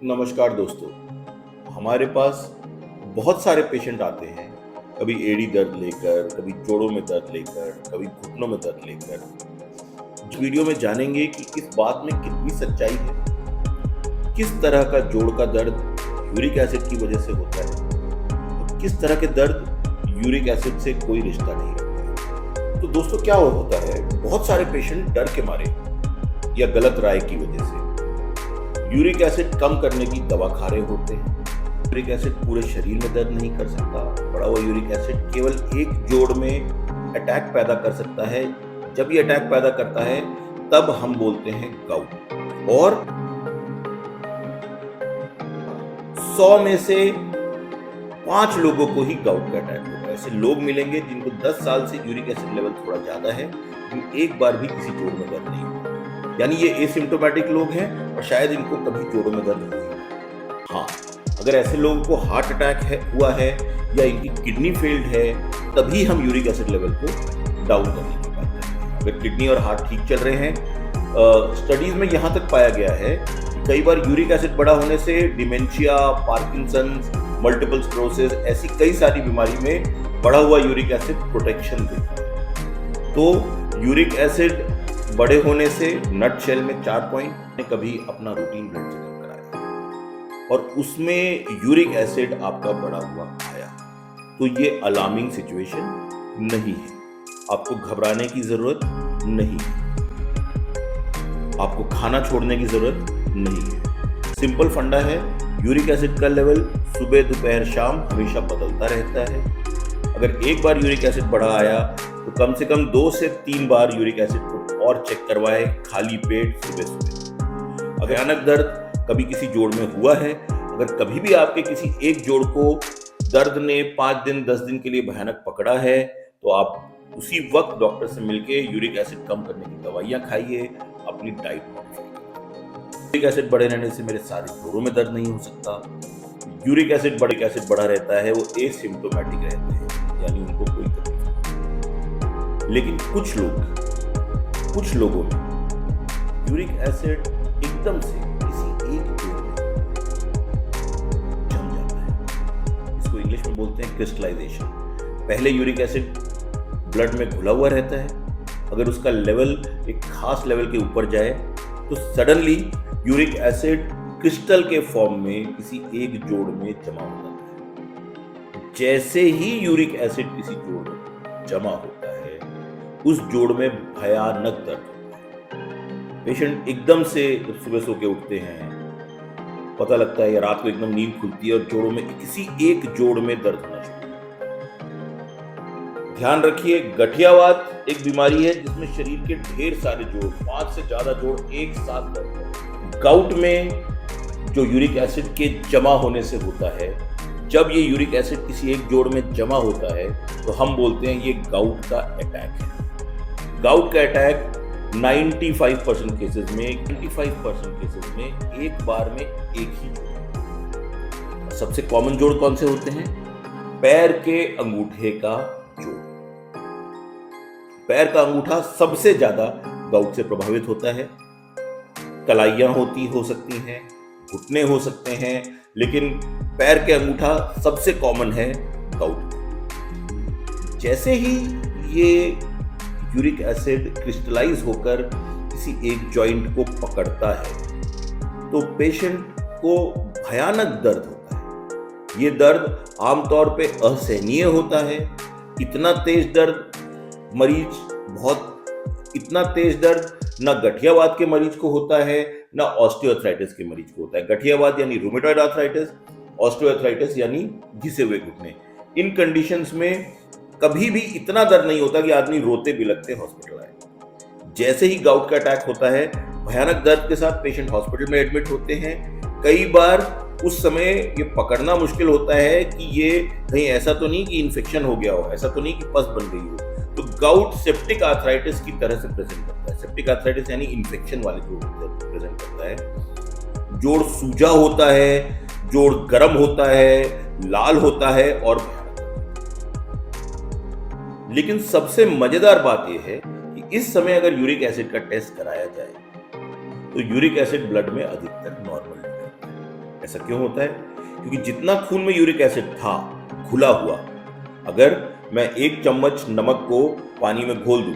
नमस्कार दोस्तों। हमारे पास बहुत सारे पेशेंट आते हैं, कभी एड़ी दर्द लेकर, कभी जोड़ों में दर्द लेकर, कभी घुटनों में दर्द लेकर। इस वीडियो में जानेंगे कि इस बात में कितनी सच्चाई है, किस तरह का जोड़ का दर्द यूरिक एसिड की वजह से होता है और किस तरह के दर्द यूरिक एसिड से कोई रिश्ता नहीं रखते। तो दोस्तों क्या होता है, बहुत सारे पेशेंट डर के मारे या गलत राय की वजह से यूरिक एसिड कम करने की दवा खा रहे होते हैं। यूरिक एसिड पूरे शरीर में दर्द नहीं कर सकता। बढ़ा हुआ यूरिक एसिड केवल एक जोड़ में अटैक पैदा कर सकता है। जब ये अटैक पैदा करता है तब हम बोलते हैं गाउट। और 100 में से 5 लोगों को ही गाउट का अटैक होगा। ऐसे लोग मिलेंगे जिनको 10 साल से यूरिक एसिड लेवल थोड़ा ज्यादा है, लेकिन एक बार भी किसी जोड़ में दर्द नहीं हुआ। यानी ये एसिम्प्टोमेटिक लोग हैं और शायद इनको कभी जोड़ों में दर्द नहीं हुआ। हाँ, अगर ऐसे लोगों को हार्ट अटैक हुआ है या इनकी किडनी फेल्ड है, तभी हम यूरिक एसिड लेवल को डाउन करने की बात करते हैं। अगर किडनी और हार्ट ठीक चल रहे हैं, स्टडीज में यहाँ तक पाया गया है कि कई बार यूरिक एसिड बढ़ा होने से डिमेंशिया, पार्किंसंस, मल्टीपल स्क्लेरोसिस, ऐसी कई सारी बीमारी में बढ़ा हुआ यूरिक एसिड प्रोटेक्शन देता है। तो यूरिक एसिड बड़े होने से नट शेल में 4 पॉइंट ने कभी अपना रूटीन ब्लड चेकअप कराया और उसमें यूरिक एसिड आपका बढ़ा हुआ आया, तो ये अलार्मिंग सिचुएशन नहीं है। आपको घबराने की जरूरत नहीं है, आपको खाना छोड़ने की जरूरत नहीं है। सिंपल फंडा है, यूरिक एसिड का लेवल सुबह, दोपहर, शाम हमेशा बदलता रहता है। अगर एक बार यूरिक एसिड बढ़ा आया तो कम से कम 2 से 3 बार यूरिक एसिड को और चेक करवाए, खाली पेट सुबह सुबह। अगर अचानक दर्द कभी किसी जोड़ में हुआ है, अगर कभी भी आपके किसी एक जोड़ को दर्द ने 5 दिन 10 दिन के लिए भयानक पकड़ा है, तो आप उसी वक्त डॉक्टर से मिलके यूरिक एसिड कम करने की दवाइयां खाइए, अपनी डाइट मॉडिफाई करिए। यूरिक एसिड बढ़े रहने से मेरे सारे जोड़ों में दर्द नहीं हो सकता। यूरिक एसिड बढ़ा रहता है, वो एसिम्प्टोमेटिक रहते हैं, यानी उनको कोई तकलीफ नहीं। लेकिन कुछ लोगों में यूरिक एसिड एकदम से किसी एक जोड़ में जम जाता है। इसको इंग्लिश में बोलते हैं क्रिस्टलाइजेशन। पहले यूरिक एसिड ब्लड में घुला हुआ रहता है, अगर उसका लेवल एक खास लेवल के ऊपर जाए तो सडनली यूरिक एसिड क्रिस्टल के फॉर्म में किसी एक जोड़ में जमा हो जाता है। जैसे ही यूरिक एसिड किसी जोड़ में जमा होता है, उस जोड़ में भयानक दर्द होता है। पेशेंट एकदम से सुबह सो के उठते हैं, पता लगता है या रात को एकदम नींद खुलती है और जोड़ों में किसी एक जोड़ में दर्द होना शुरू होता है। ध्यान रखिए, गठियावात एक बीमारी है जिसमें शरीर के ढेर सारे जोड़, 5 से ज्यादा जोड़ एक साथ दर्द है। गाउट में जो यूरिक एसिड के जमा होने से होता है, जब ये यूरिक एसिड किसी एक जोड़ में जमा होता है तो हम बोलते हैं ये गाउट का अटैक है। गाउट का अटैक 95% केसेस में एक बार में एक ही जोड़। सबसे कॉमन जोड़ कौन से होते हैं? पैर के अंगूठे का जोड़। पैर का अंगूठा सबसे ज्यादा गाउट से प्रभावित होता है। कलाइयां हो सकती हैं, घुटने हो सकते हैं, लेकिन पैर के अंगूठा सबसे कॉमन है गाउट में। जैसे ही ये यूरिक एसिड क्रिस्टलाइज होकर किसी एक जॉइंट को पकड़ता है तो पेशेंट को भयानक दर्द होता है। ये दर्द आमतौर पे असहनीय होता है। इतना तेज दर्द ना गठियावात के मरीज को होता है, ना ऑस्टियोआर्थराइटिस के मरीज को होता है। गठियावात यानी रूमेटॉइड आर्थराइटिस, ऑस्टियोआर्थराइटिस यानी घिसे हुए घुटने। इन कंडीशंस में कभी भी इतना दर्द नहीं होता कि आदमी रोते बिलखते हॉस्पिटल आए। जैसे ही गाउट का अटैक होता है, भयानक दर्द के साथ पेशेंट हॉस्पिटल में एडमिट होते हैं। कई बार उस समय ये पकड़ना मुश्किल होता है कि ये कहीं ऐसा तो नहीं कि इन्फेक्शन हो गया हो, ऐसा तो नहीं कि पस बन गई हो। तो गाउट सेप्टिक आर्थराइटिस की तरह से प्रेजेंट करता है। सेप्टिक आर्थराइटिस यानी इन्फेक्शन वाले जोड़ प्रेजेंट करता है। जोड़ सूजा होता है, जोड़ गर्म होता है, लाल होता है और लेकिन सबसे मजेदार बात यह है कि इस समय अगर यूरिक एसिड का टेस्ट कराया जाए तो यूरिक एसिड ब्लड में अधिकतर नॉर्मल ऐसा क्यों होता है? क्योंकि जितना खून में यूरिक एसिड था घुला हुआ, अगर मैं 1 चम्मच नमक को पानी में घोल दूं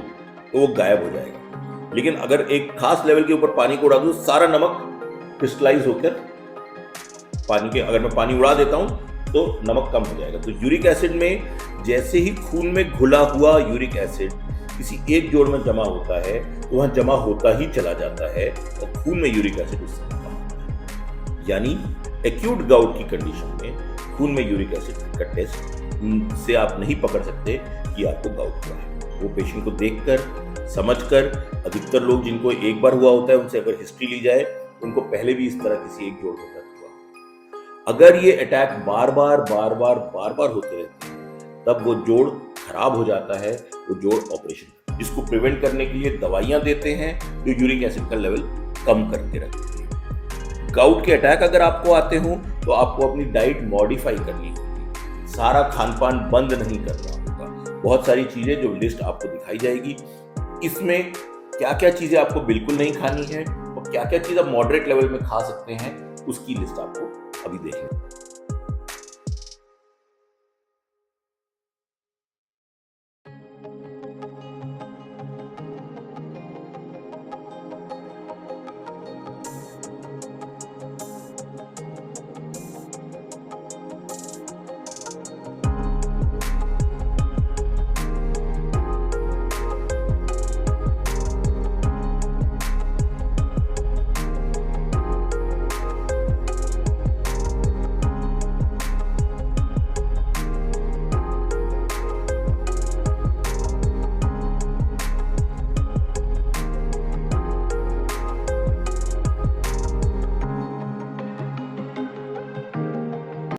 तो वो गायब हो जाएगा। लेकिन अगर एक खास लेवल के ऊपर पानी को उड़ा दूं, सारा नमक क्रिस्टलाइज होकर अगर मैं पानी उड़ा देता हूं तो नमक कम हो जाएगा। तो यूरिक एसिड में जैसे ही खून में घुला हुआ यूरिक एसिड किसी एक जोड़ में जमा होता है तो वहां जमा होता ही चला जाता है और खून में यूरिक एसिड उससे कम होता है। यानी एक्यूट गाउट की कंडीशन में खून में यूरिक एसिड का टेस्ट से आप नहीं पकड़ सकते कि आपको गाउट हुआ है। वो पेशेंट को देखकर, समझकर, अधिकतर लोग जिनको एक बार हुआ होता है उनसे अगर हिस्ट्री ली जाए, उनको पहले भी इस तरह किसी एक जोड़ में दर्द हुआ। अगर ये अटैक बार बार होते रहते हैं, तब वो जोड़ खराब हो जाता है, वो जोड़ ऑपरेशन, जिसको प्रिवेंट करने के लिए दवाइयां देते हैं जो यूरिक एसिड का लेवल कम करके रखते हैं। गाउट के अटैक अगर आपको आते हो तो आपको अपनी डाइट मॉडिफाई करनी होगी, सारा खान पान बंद नहीं करना होगा। बहुत सारी चीजें जो लिस्ट आपको दिखाई जाएगी, इसमें क्या क्या चीजें आपको बिल्कुल नहीं खानी है और क्या क्या चीज आप मॉडरेट लेवल में खा सकते हैं, उसकी लिस्ट आपको अभी देखनी है।